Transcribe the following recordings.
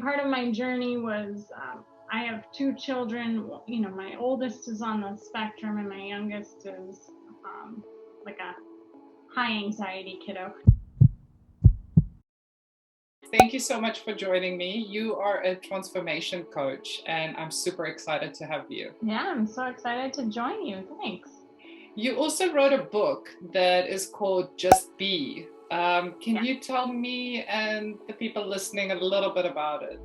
part of my journey was I have two children. You know, my oldest is on the spectrum and my youngest is like a high anxiety kiddo. Thank you so much for joining me. You are a transformation coach, and I'm super excited to have you. Yeah, I'm so excited to join you. Thanks. You also wrote a book that is called Just Be. Can you tell me and the people listening a little bit about it?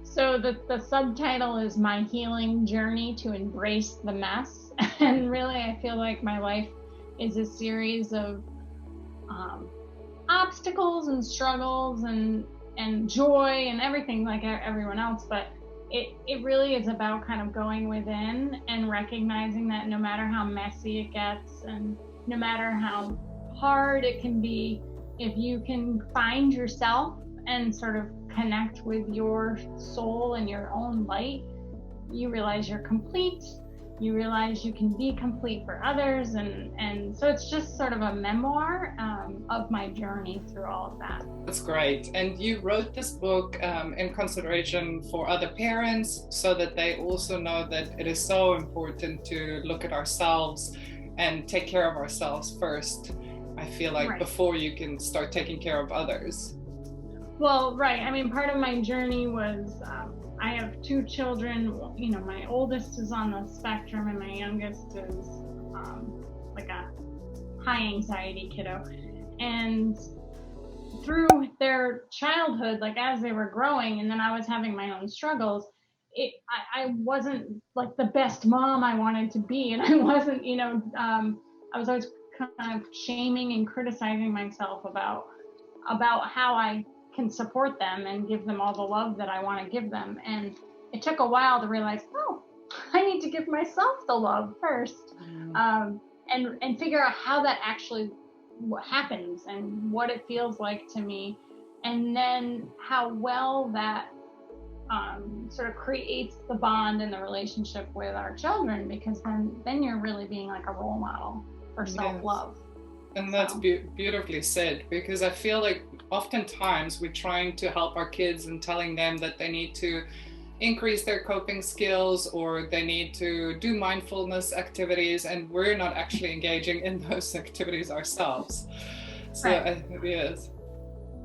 So the subtitle is My Healing Journey to Embrace the Mess. And really, I feel like my life is a series of obstacles and struggles and joy and everything like everyone else. But it really is about kind of going within and recognizing that no matter how messy it gets and no matter how hard it can be, if you can find yourself and sort of connect with your soul and your own light, you realize you're complete. You realize you can be complete for others. And so it's just sort of a memoir of my journey through all of that. That's great. And you wrote this book in consideration for other parents so that they also know that it is so important to look at ourselves and take care of ourselves first. I feel like before you can start taking care of others. Well, right. I mean, part of my journey was I have two children. You know, my oldest is on the spectrum and my youngest is like a high anxiety kiddo. And through their childhood, like as they were growing, and then I was having my own struggles, I wasn't like the best mom I wanted to be. And I wasn't, I was always kind of shaming and criticizing myself about how I can support them and give them all the love that I want to give them. And it took a while to realize, oh, I need to give myself the love first, and figure out how that actually happens and what it feels like to me, and then how well that sort of creates the bond and the relationship with our children, because then you're really being like a role model for self-love. And that's beautifully said, because I feel like oftentimes we're trying to help our kids and telling them that they need to increase their coping skills or they need to do mindfulness activities, and we're not actually engaging in those activities ourselves. So yes.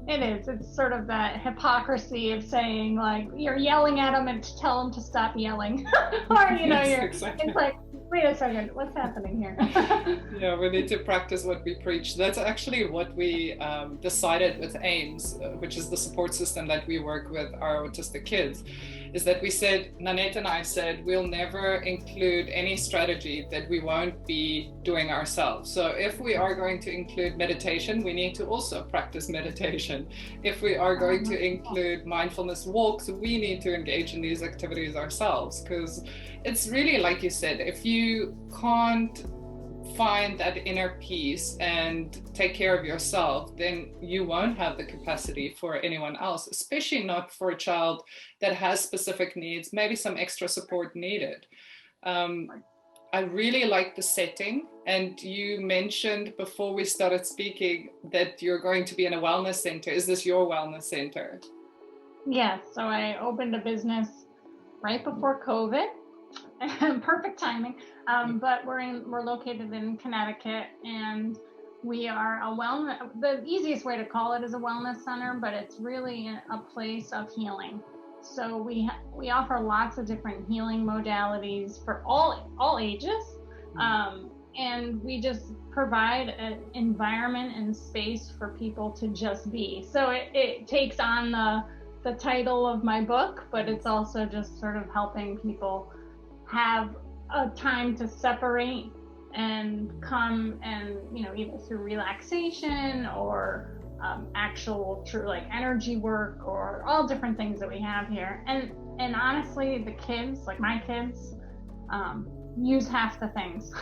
It is. It's sort of that hypocrisy of saying like you're yelling at them and tell them to stop yelling, or it's like, wait a second, what's happening here? Yeah, we need to practice what we preach. That's actually what we decided with AIMS, which is the support system that we work with our autistic kids, is that we said, Nanette and I said, we'll never include any strategy that we won't be doing ourselves. So if we are going to include meditation, we need to also practice meditation. If we are going to include mindfulness walks, we need to engage in these activities ourselves, because it's really, like you said, if you can't find that inner peace and take care of yourself, then you won't have the capacity for anyone else, especially not for a child that has specific needs, maybe some extra support needed. I really like the setting, and you mentioned before we started speaking that you're going to be in a wellness center. Is this your wellness center? Yes. So I opened a business right before COVID. Perfect timing. But we're located in Connecticut, and we are a wellness. The easiest way to call it is a wellness center, but it's really a place of healing. So we offer lots of different healing modalities for all ages, and we just provide an environment and space for people to just be. So it takes on the title of my book, but it's also just sort of helping people have a time to separate and come and, either through relaxation or actual true like energy work or all different things that we have here. And honestly, the kids, like my kids, use half the things.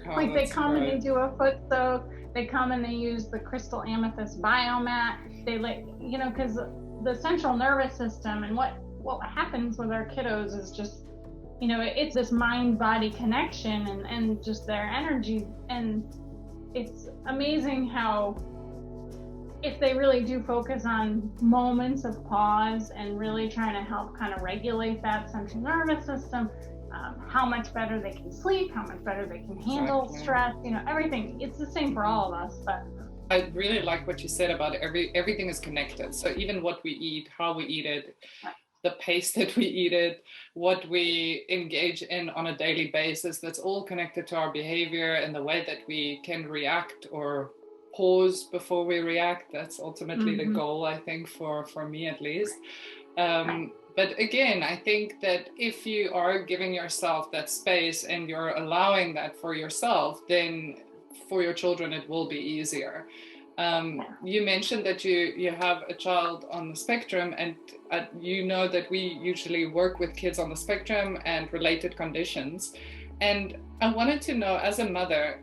Like they come and they do a foot soak, they come and they use the crystal amethyst biomat. They because the central nervous system and what happens with our kiddos is just, it's this mind-body connection and just their energy. And it's amazing how if they really do focus on moments of pause and really trying to help kind of regulate that central nervous system, how much better they can sleep, how much better they can handle stress, everything. It's the same for all of us. But I really like what you said about everything is connected. So even what we eat, how we eat it, the pace that we eat it, what we engage in on a daily basis, that's all connected to our behavior and the way that we can react or pause before we react. That's ultimately the goal, I think, for me at least. But again, I think that if you are giving yourself that space and you're allowing that for yourself, then for your children it will be easier. You mentioned that you have a child on the spectrum, and you know that we usually work with kids on the spectrum and related conditions. And I wanted to know, as a mother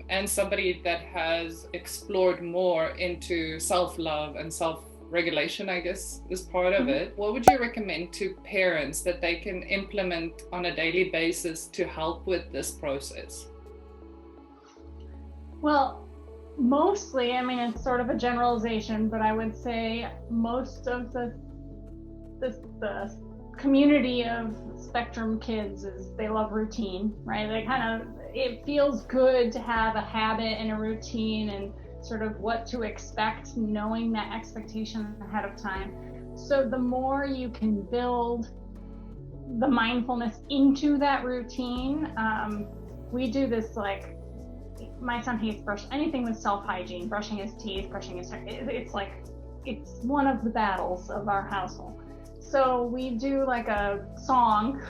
and somebody that has explored more into self-love and self-regulation, I guess, is part of it, what would you recommend to parents that they can implement on a daily basis to help with this process? Well, mostly, it's sort of a generalization, but I would say most of the community of spectrum kids they love routine, right? It feels good to have a habit and a routine and sort of what to expect, knowing that expectation ahead of time. So the more you can build the mindfulness into that routine, we do this, like, my son hates anything with self-hygiene, brushing his teeth, it's one of the battles of our household. So we do like a song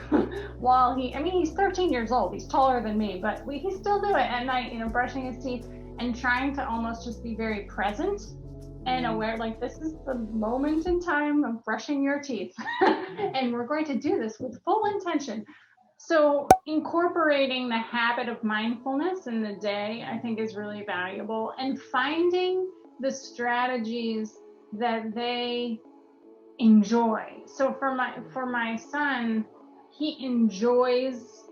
while he's 13 years old, he's taller than me, but he still do it at night, brushing his teeth and trying to almost just be very present and aware, like, this is the moment in time of brushing your teeth and we're going to do this with full intention. So incorporating the habit of mindfulness in the day, I think, is really valuable, and finding the strategies that they enjoy. So for my son, he enjoys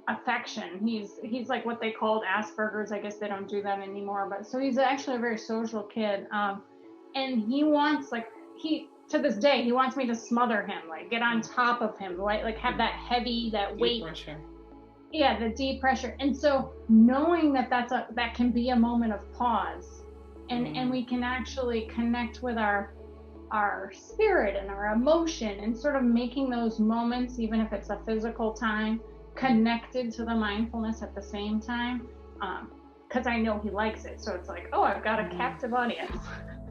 affection. He's like what they called Asperger's. I guess they don't do that anymore, but so he's actually a very social kid. And he wants, to this day, he wants me to smother him, like get on top of him, right? Like have that weight. Deep pressure. Yeah, the deep pressure. And so knowing that can be a moment of pause, and we can actually connect with our spirit and our emotion, and sort of making those moments, even if it's a physical time, connected to the mindfulness at the same time. Because I know he likes it. So it's like, oh, I've got a captive audience.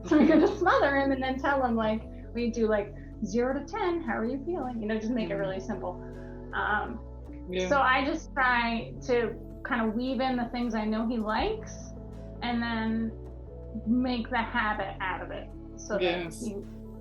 So I'm going to smother him and then tell him, like, we do like 0 to 10, how are you feeling? Just make it really simple. So I just try to kind of weave in the things I know he likes and then make the habit out of it, so that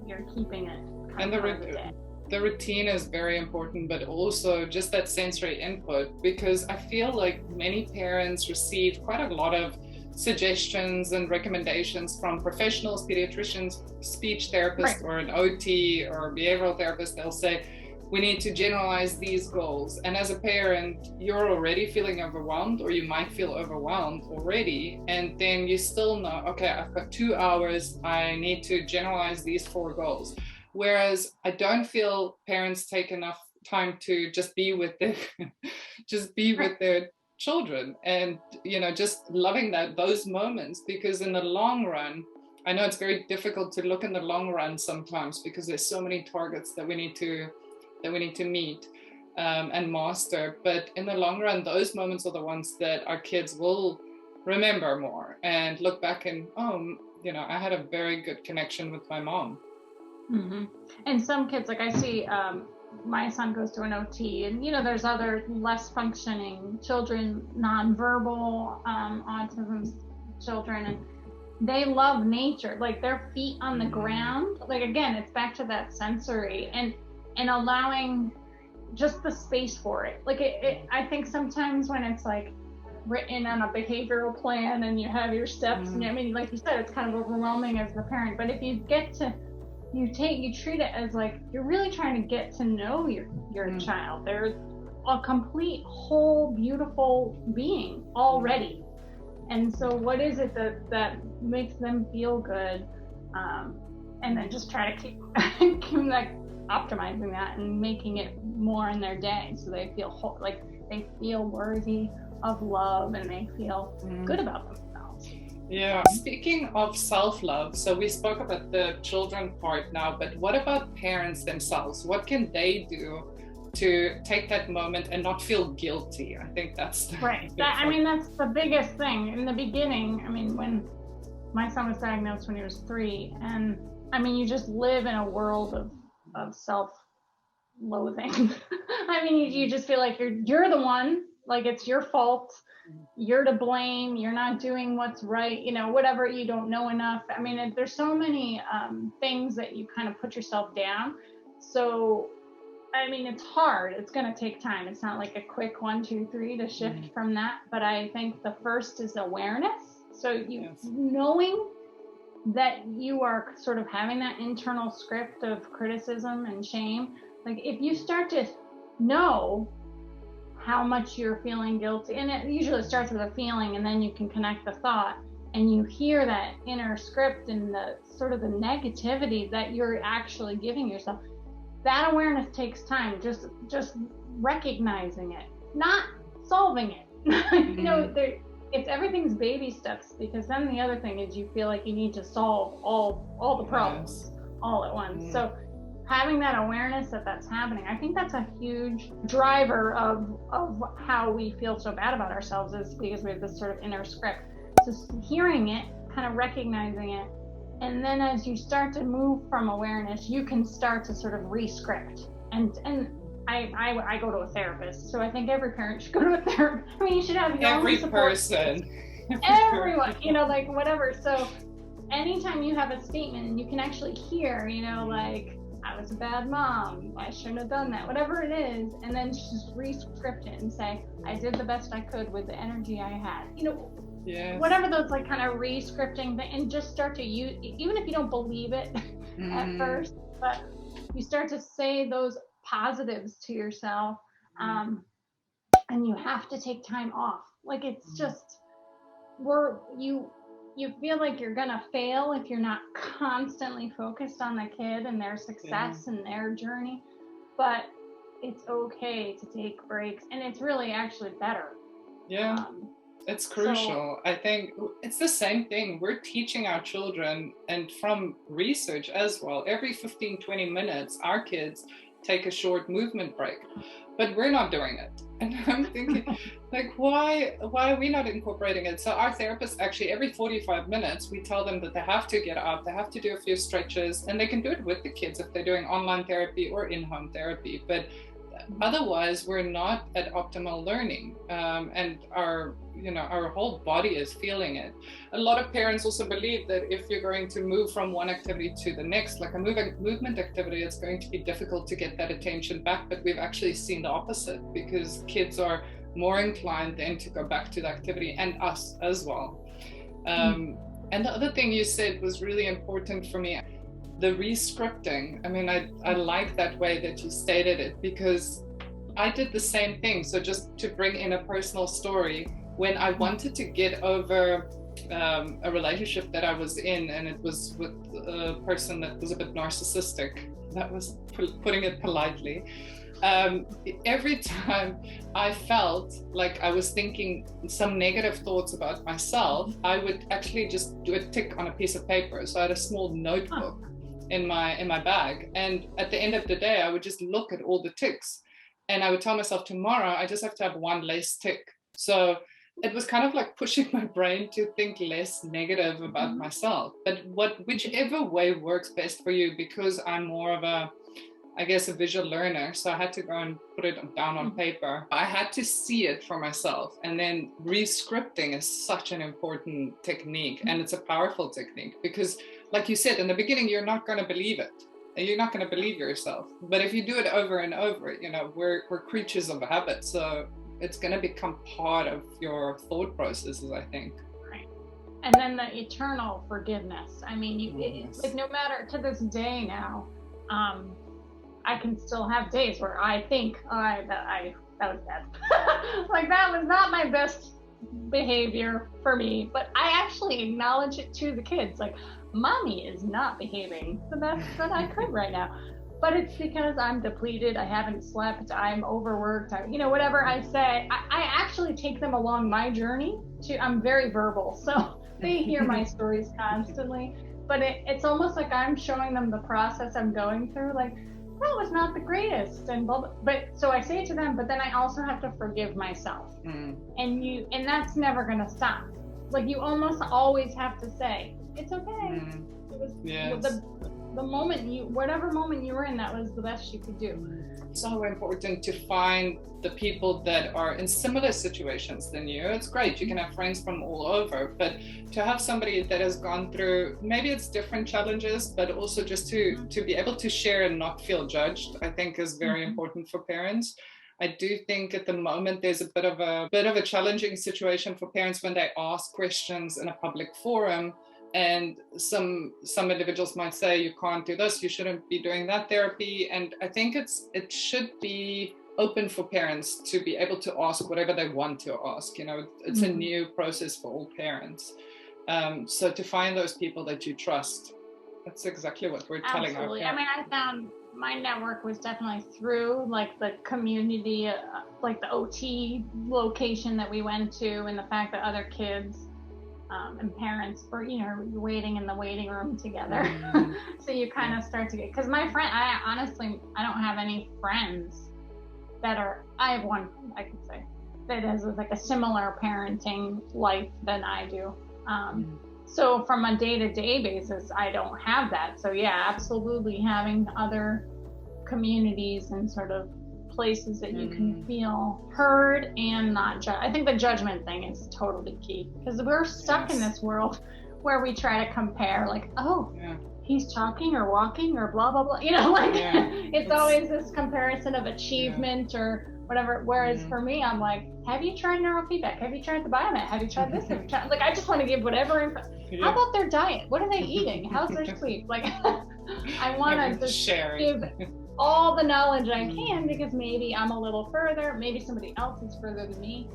you're keeping it. And the routine is very important, but also just that sensory input, because I feel like many parents receive quite a lot of suggestions and recommendations from professionals, pediatricians, speech therapists, or an OT or behavioral therapist. They'll say, we need to generalize these goals. And as a parent, you're already feeling overwhelmed, or you might feel overwhelmed already. And then you still know, okay, I've got 2 hours, I need to generalize these 4 goals. Whereas I don't feel parents take enough time to just be with their children, and just loving those moments, because in the long run, I know it's very difficult to look in the long run sometimes, because there's so many targets that we need to meet and master. But in the long run, those moments are the ones that our kids will remember more and look back and, I had a very good connection with my mom. And some kids, like I see, my son goes to an OT, and there's other less functioning children, nonverbal autism children, and they love nature, like their feet on the ground. Like, again, it's back to that sensory and allowing just the space for it. Like I think sometimes when it's like written on a behavioral plan and you have your steps, and like you said, it's kind of overwhelming as the parent. But if you get to you treat it as like you're really trying to get to know your child. They're a complete, whole, beautiful being already. And so what is it that makes them feel good? And then just try to keep like optimizing that and making it more in their day, so they feel like they feel worthy of love and they feel good about themselves. Yeah. Speaking of self-love, so we spoke about the children part now, but what about parents themselves? What can they do to take that moment and not feel guilty? I think that's right. That's the biggest thing. In the beginning, when my son was diagnosed when he was 3, and you just live in a world of self-loathing. You just feel like you're the one, like it's your fault, you're to blame, you're not doing what's right, whatever, you don't know enough. There's so many things that you kind of put yourself down. So it's hard. It's going to take time. It's not like a quick 1, 2, 3 to shift from that. But I think the first is awareness. So knowing that you are sort of having that internal script of criticism and shame. Like if you start to know how much you're feeling guilty, and it usually starts with a feeling, and then you can connect the thought, and you hear that inner script and the sort of the negativity that you're actually giving yourself. That awareness takes time, just recognizing it, not solving it. It's everything's baby steps, because then the other thing is you feel like you need to solve all the problems all at once. So having that awareness that that's happening, I think that's a huge driver of how we feel so bad about ourselves, is because we have this sort of inner script. So hearing it, kind of recognizing it, and then as you start to move from awareness, you can start to sort of rescript. And I go to a therapist, so I think every parent should go to a therapist. You should have your every own support. Person. Everyone, like whatever. So anytime you have a statement and you can actually hear, like, I was a bad mom, I shouldn't have done that, whatever it is, and then just rescript it and say, I did the best I could with the energy I had. Whatever those like kind of rescripting thing, and just start to use, even if you don't believe it at first, but you start to say those positives to yourself, and you have to take time off. Like it's just, you feel like you're gonna fail if you're not constantly focused on the kid and their success and their journey. But it's okay to take breaks, and it's really actually better. It's crucial. I think it's the same thing. We're teaching our children, and from research as well, every 15-20 minutes our kids take a short movement break, but we're not doing it. And I'm thinking, like, why are we not incorporating it? So our therapists, actually every 45 minutes, we tell them that they have to get up, they have to do a few stretches, and they can do it with the kids if they're doing online therapy or in-home therapy. But otherwise, we're not at optimal learning, and our whole body is feeling it. A lot of parents also believe that if you're going to move from one activity to the next, like a movement activity, it's going to be difficult to get that attention back. But we've actually seen the opposite, because kids are more inclined then to go back to the activity, and us as well. And the other thing you said was really important for me. The rescripting, I like that way that you stated it, because I did the same thing. So just to bring in a personal story, when I wanted to get over a relationship that I was in, and it was with a person that was a bit narcissistic, that was putting it politely. Every time I felt like I was thinking some negative thoughts about myself, I would actually just do a tick on a piece of paper. So I had a small notebook in my bag, and at the end of the day I would just look at all the ticks, and I would tell myself, tomorrow I just have to have one less tick. So it was kind of like pushing my brain to think less negative about myself. But whichever way works best for you, because I'm more of a visual learner, so I had to go and put it down on paper. I had to see it for myself. And then rescripting is such an important technique, and it's a powerful technique, because like you said in the beginning, you're not going to believe it, and you're not going to believe yourself. But if you do it over and over, we're creatures of habit, so it's going to become part of your thought processes, I think. Right. And then the eternal forgiveness. Like no matter, to this day now, I can still have days where I think, that was bad. Like that was not my best behavior for me, but I actually acknowledge it to the kids. Like, mommy is not behaving the best that I could right now. But it's because I'm depleted, I haven't slept, I'm overworked, whatever I say, I actually take them along my journey I'm very verbal, so they hear my stories constantly, but it's almost like I'm showing them the process I'm going through, like, that was not the greatest, and blah, blah. But so I say it to them, but then I also have to forgive myself. And that's never gonna stop. Like, you almost always have to say, it's okay. It was the moment whatever moment you were in, that was the best you could do. So important to find the people that are in similar situations than you. It's great, you can have friends from all over, but to have somebody that has gone through, maybe it's different challenges, but also just to be able to share and not feel judged, I think is very important for parents. I do think at the moment there's a bit of a challenging situation for parents when they ask questions in a public forum. And some individuals might say, you can't do this, you shouldn't be doing that therapy. And I think it should be open for parents to be able to ask whatever they want to ask. It's a new process for all parents. So to find those people that you trust, that's exactly what we're telling our parents. I mean, I found my network was definitely through like the community, like the OT location that we went to, and the fact that other kids and parents were, waiting in the waiting room together. So you kind of start to get, because my friend, I don't have any friends I have one friend, I could say, that has like a similar parenting life than I do. So from a day-to-day basis, I don't have that. So yeah, absolutely having other communities and sort of places that you can feel heard and not judged. I think the judgment thing is totally key, because we're stuck in this world where we try to compare, like, he's talking or walking or blah blah blah, it's always this comparison of achievement or whatever, whereas for me, I'm like, have you tried neurofeedback? Have you tried the biomet? Have you tried this? Like, I just want to give whatever how about their diet? What are they eating? How's their sleep? Like, I want to just give all the knowledge I can, because maybe I'm a little further, maybe somebody else is further than me,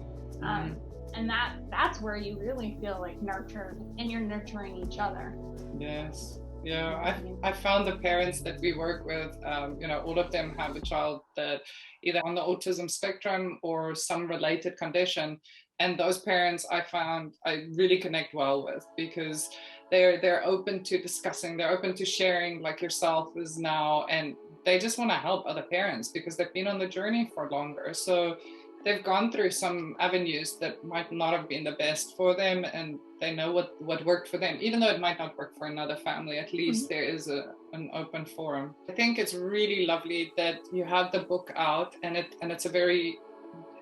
and that's where you really feel like nurtured, and you're nurturing each other. Yes. Yeah, I found the parents that we work with, all of them have a child that either on the autism spectrum or some related condition, and those parents I found I really connect well with, because they're open to discussing, they're open to sharing, like yourself is now, and they just want to help other parents because they've been on the journey for longer. So they've gone through some avenues that might not have been the best for them, and they know what worked for them, even though it might not work for another family. At least there is an open forum. I think it's really lovely that you have the book out, and it's a very,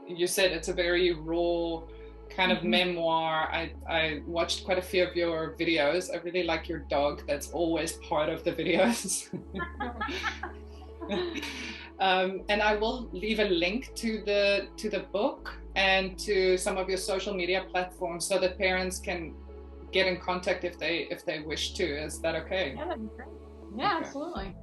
you said it's a very raw kind of memoir. I watched quite a few of your videos. I really like your dog. That's always part of the videos. And I will leave a link to the book and to some of your social media platforms so that parents can get in contact if they wish to. Is that okay? Yeah, that'd be great. Yeah, okay. Absolutely.